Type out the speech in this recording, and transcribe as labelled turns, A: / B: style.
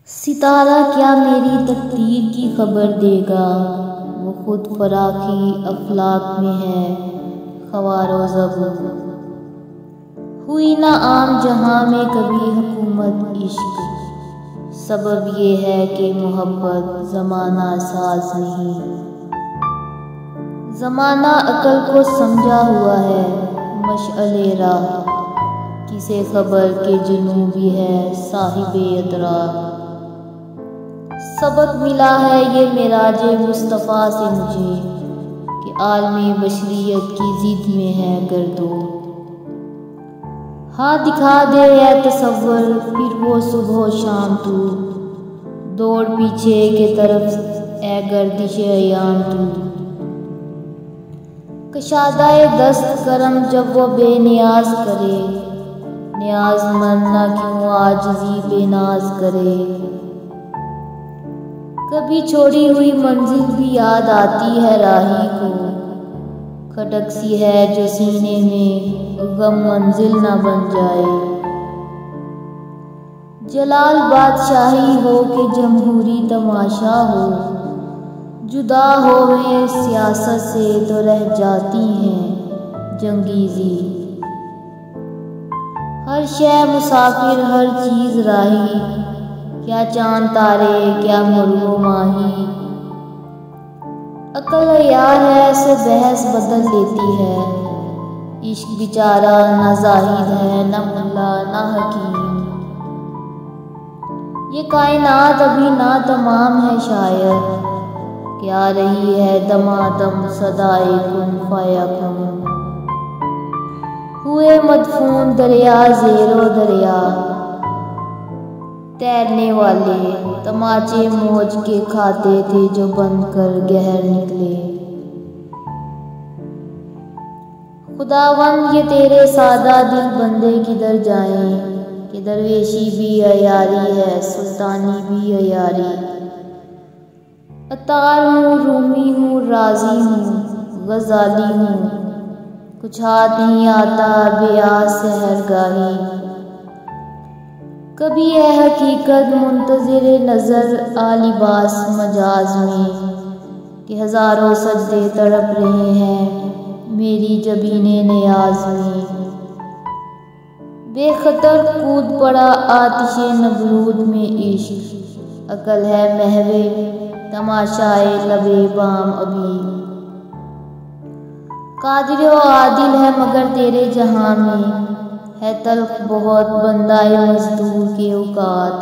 A: सितारा क्या मेरी तकदीर की खबर देगा, वो खुद फराखी अफलाक में है ख़वारो ज़बूर। हुई ना आम जहां में कभी हुकूमत इश्क, सबब ये है कि मोहब्बत ज़माना साज नहीं। ज़माना अकल को समझा हुआ है मशअले राह, किसे खबर के जुनूबी है साहिबे अतरार। सबक मिला है ये मिराजे मुस्तफ़ा से मुझे कि आलमी बशरियत की जिद में है गर्दो। हाँ दिखा दे या तसव्वुर फिर वो सुबह शाम तू, दौड़ पीछे के तरफ ए गर्दिश अयाम तू। कशादाए दस्त करम जब वो बेनियाज करे, नियाज़मंद ना क्यों आजिज़ी बेनाज करे। कभी छोड़ी हुई मंजिल भी याद आती है राही को, खटक सी है जो सीने में गम मंजिल ना बन जाए। जलाल बादशाही हो के जमहूरी तमाशा हो, जुदा होवे सियासत से तो रह जाती हैं जंगीज़ी। हर शय मुसाफिर हर चीज़ राही, क्या चांद तारे क्या मरू माही। अकल यार है से बहस बदल लेती है, इश्क बेचारा ना जाहिद है ना मुल्ला ना हकीम। ये कायनात अभी ना तमाम है शायद, क्या रही है दमादम सदाए कुन फयकुन। हुए मदफून दरिया ज़ेरो दरिया, तैरने वाले तमाचे मौज के खाते थे जो बंद कर गहर निकले। खुदावंद ये तेरे सादा दिल बंदे किधर जाएं, कि दरवेशी भी अयारी है सुल्तानी भी अयारी। अतार हूँ रूमी हूँ राजी हूँ गजाली हूँ, कुछ हाथ नहीं आता बेआस सहरगाही। कभी है हकीकत मुंतज़िर नज़र आलिबास मजाज में, कि हज़ारों सजदे तड़प रहे हैं मेरी जबीने नियाज में। बेखतर कूद पड़ा आतिशे नबरूद में इश्क, अकल है महवे तमाशाए लबे बाम अभी। कादिर व आदिल है मगर तेरे जहां में, है तल्ख बहुत बंदाए मजदूर के औकात।